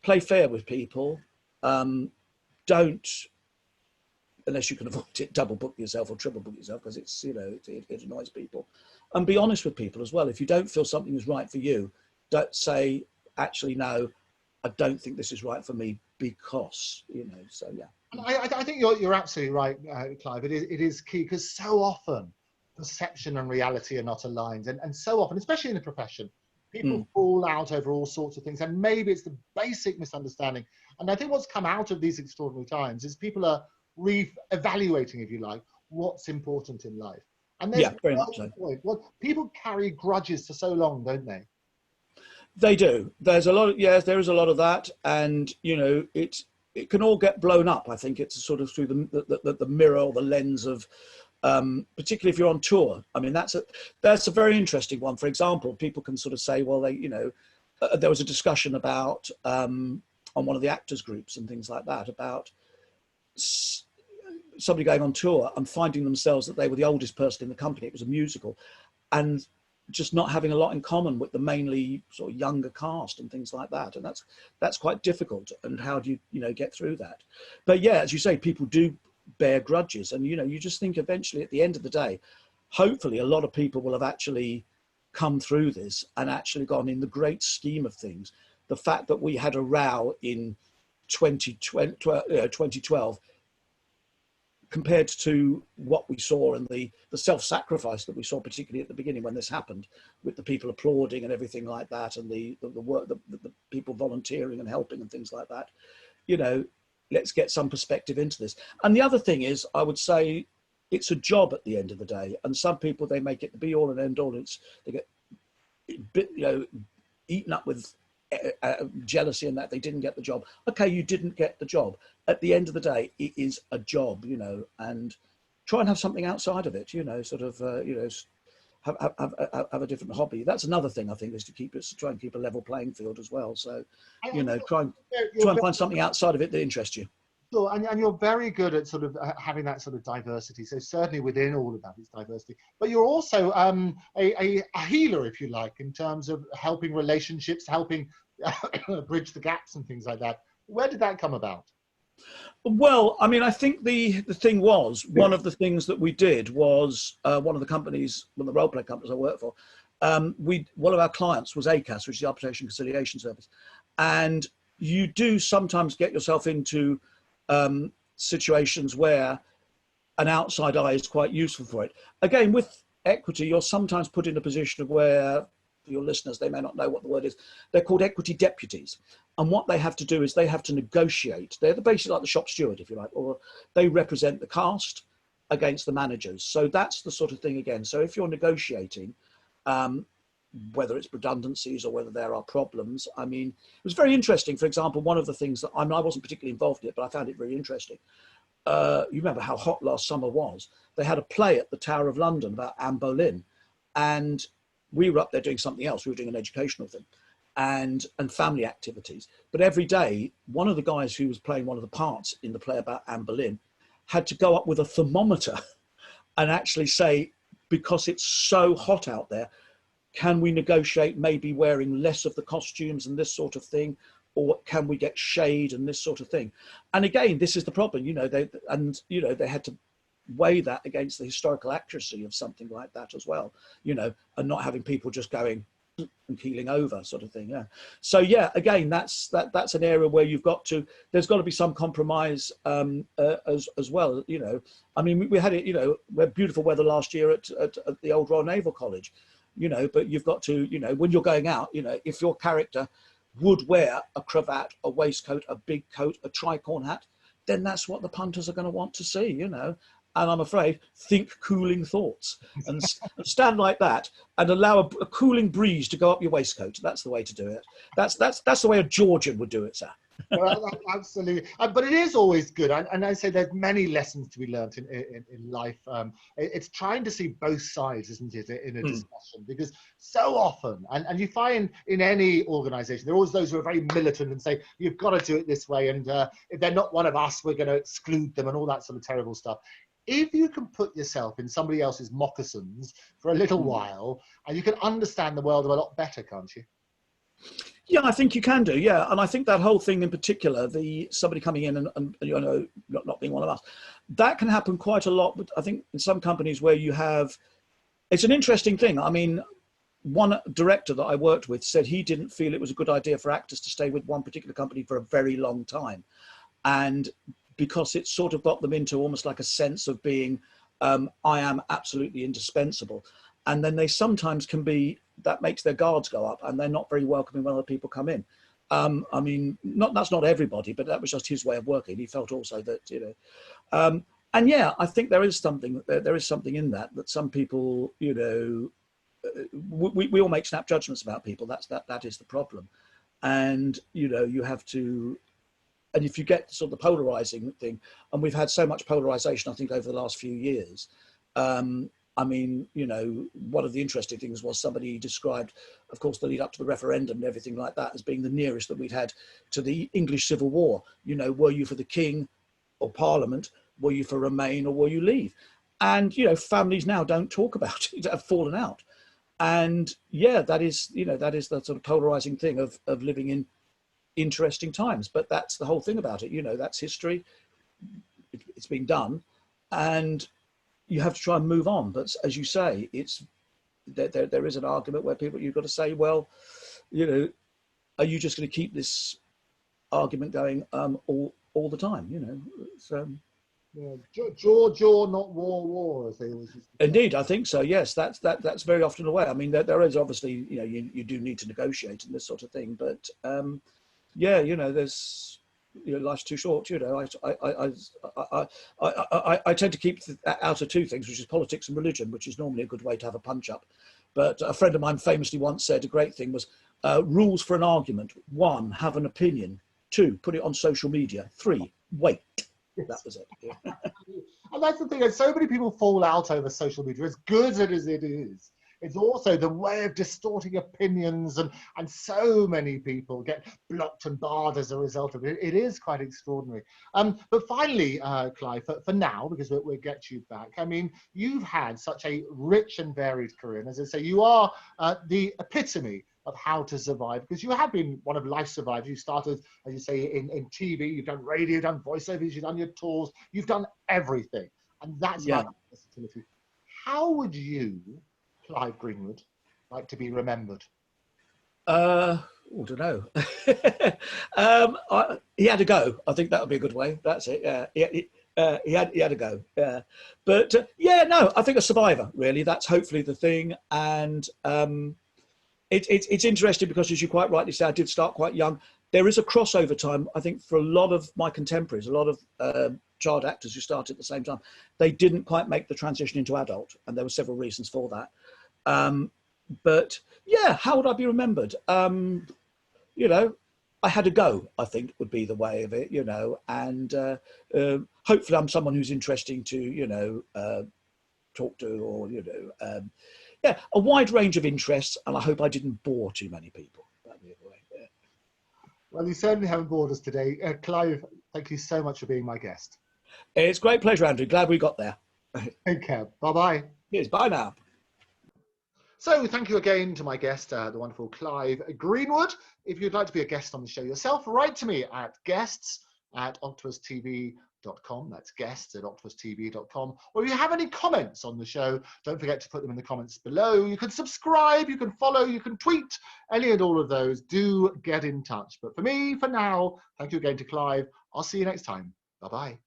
play fair with people. Don't, unless you can avoid it, double book yourself or triple book yourself, because it's, it annoys people. And be honest with people as well. If you don't feel something is right for you, don't say, actually, no, I don't think this is right for me because, so yeah.
I think you're absolutely right, Clive. It is key because so often perception and reality are not aligned. And so often, especially in the profession, people fall out over all sorts of things. And maybe it's the basic misunderstanding. And I think what's come out of these extraordinary times is people are re-evaluating, if you like, what's important in life. And there's
very much so.
Point. Well, people carry grudges for so long, don't they?
They do. There's a lot of, there is a lot of that. And, it can all get blown up. I think it's sort of through the mirror or the lens of, particularly if you're on tour. I mean, that's a very interesting one. For example, people can sort of say, well, there was a discussion about, on one of the actors groups and things like that, about somebody going on tour and finding themselves that they were the oldest person in the company. It was a musical. And just not having a lot in common with the mainly sort of younger cast and things like that, and that's quite difficult. And how do you get through that? But yeah, as you say, people do bear grudges, and you just think eventually at the end of the day, hopefully a lot of people will have actually come through this and actually gone, in the great scheme of things, the fact that we had a row in 2012 compared to what we saw and the self-sacrifice that we saw, particularly at the beginning when this happened, with the people applauding and everything like that, and the work, the people volunteering and helping and things like that. Let's get some perspective into this. And the other thing is, I would say, it's a job at the end of the day, and some people, they make it the be all and end all. They get eaten up with jealousy and that they didn't get the job. Okay, you didn't get the job. At the end of the day, it is a job, and try and have something outside of it, have a different hobby. That's another thing, I think, is to try and keep a level playing field as well. So, try and find something outside of it that interests you.
Sure, and you're very good at sort of having that sort of diversity. So certainly within all of that is diversity. But you're also a healer, if you like, in terms of helping relationships, helping bridge the gaps and things like that. Where did that come about?
Well, I mean, I think the thing was, one of the things that we did was, one of the companies, one of the roleplay companies I work for, one of our clients was ACAS, which is the Arbitration Conciliation Service. And you do sometimes get yourself into situations where an outside eye is quite useful for it. Again, with equity, you're sometimes put in a position of where, for your listeners, they may not know what the word is, they're called equity deputies. And what they have to do is they have to negotiate. They're basically like the shop steward, if you like, or they represent the cast against the managers. So that's the sort of thing again. So if you're negotiating, whether it's redundancies or whether there are problems, I mean, it was very interesting. For example, one of the things that, I wasn't particularly involved in it, but I found it very interesting. You remember how hot last summer was. They had a play at the Tower of London about Anne Boleyn, and we were up there doing something else. We were doing an educational thing and family activities. But every day, one of the guys who was playing one of the parts in the play about Anne Boleyn had to go up with a thermometer and actually say, because it's so hot out there, can we negotiate maybe wearing less of the costumes and this sort of thing, or can we get shade and this sort of thing? And again, this is the problem, they had to weigh that against the historical accuracy of something like that as well, and not having people just going and keeling over, sort of thing. Yeah. So yeah, again, that's an area where there's got to be some compromise as well. I mean, we had it. We had beautiful weather last year at the old Royal Naval College. But you've got to, when you're going out, if your character would wear a cravat, a waistcoat, a big coat, a tricorn hat, then that's what the punters are going to want to see, And I'm afraid, think cooling thoughts and stand like that and allow a cooling breeze to go up your waistcoat. That's the way to do it. That's the way a Georgian would do it, sir.
Well, absolutely. But it is always good. And I say there's many lessons to be learned in life. It's trying to see both sides, isn't it, in a discussion? Because so often, and you find in any organization, there are always those who are very militant and say, you've got to do it this way. And if they're not one of us, we're going to exclude them and all that sort of terrible stuff. If you can put yourself in somebody else's moccasins for a little while, and you can understand the world a lot better, can't you?
Yeah, I think you can do. Yeah, and I think that whole thing in particular, somebody coming in and not being one of us, that can happen quite a lot. But I think in some companies where it's an interesting thing. I mean, one director that I worked with said he didn't feel it was a good idea for actors to stay with one particular company for a very long time, and because it sort of got them into almost like a sense of being, I am absolutely indispensable. And then they sometimes can be, that makes their guards go up and they're not very welcoming when other people come in. I mean, that's not everybody, but that was just his way of working. He felt also that, and yeah, I think there is something in that some people, we all make snap judgments about people. That is the problem. And, you have to, and if you get sort of the polarizing thing, and we've had so much polarization, I think, over the last few years. I mean, one of the interesting things was somebody described, of course, the lead up to the referendum and everything like that as being the nearest that we'd had to the English Civil War. Were you for the King or Parliament? Were you for Remain or were you Leave? And, families now don't talk about it, have fallen out. And yeah, that is, you know, that is the sort of polarizing thing of living in interesting times. But that's the whole thing about it. You know, that's history. It's been done, and you have to try and move on. But as you say, it's there is an argument where you've got to say, well, you know, are you just going to keep this argument going all the time? You know, so.
Yeah, jaw, not war, as they always used to say.
Indeed, I think so. Yes, that's very often the way. I mean, there is obviously, you know, you do need to negotiate and this sort of thing, but yeah, you know, there's, you know, life's too short. You know, I tend to keep out of two things, which is politics and religion, which is normally a good way to have a punch up. But a friend of mine famously once said a great thing was rules for an argument: 1, have an opinion; 2, put it on social media; 3, wait. That was it. Yeah.
And that's the thing, so many people fall out over social media, as good as it is. It's also the way of distorting opinions, and so many people get blocked and barred as a result of it. It is quite extraordinary. But finally, Clive, for now, because we'll get you back, I mean, you've had such a rich and varied career. And as I say, you are the epitome of how to survive, because you have been one of life's survivors. You started, as you say, in TV, you've done radio, you've done voiceovers, you've done your tours, you've done everything. And that's about versatility. How would you, Clive Greenwood, like to be remembered?
I don't know. He had a go. I think that would be a good way. That's it. Yeah, he had a go. Yeah, but yeah, no, I think a survivor. Really, that's hopefully the thing. And it's interesting because, as you quite rightly say, I did start quite young. There is a crossover time, I think, for a lot of my contemporaries, a lot of child actors who started at the same time. They didn't quite make the transition into adult, and there were several reasons for that. But yeah, how would I be remembered? You know, I had a go, I think, would be the way of it, you know, and hopefully I'm someone who's interesting to, you know, talk to, or, you know, yeah, a wide range of interests, and I hope I didn't bore too many people. That'd be the way. Yeah.
Well, you certainly haven't bored us today. Clive, thank you so much for being my guest.
It's a great pleasure, Andrew. Glad we got there.
Take care. Bye-bye.
Yes, bye now.
So thank you again to my guest, the wonderful Clive Greenwood. If you'd like to be a guest on the show yourself, write to me at guests@octopustv.com. That's guests@octopustv.com. Or if you have any comments on the show, don't forget to put them in the comments below. You can subscribe, you can follow, you can tweet, any and all of those. Do get in touch. But for me, for now, thank you again to Clive. I'll see you next time. Bye-bye.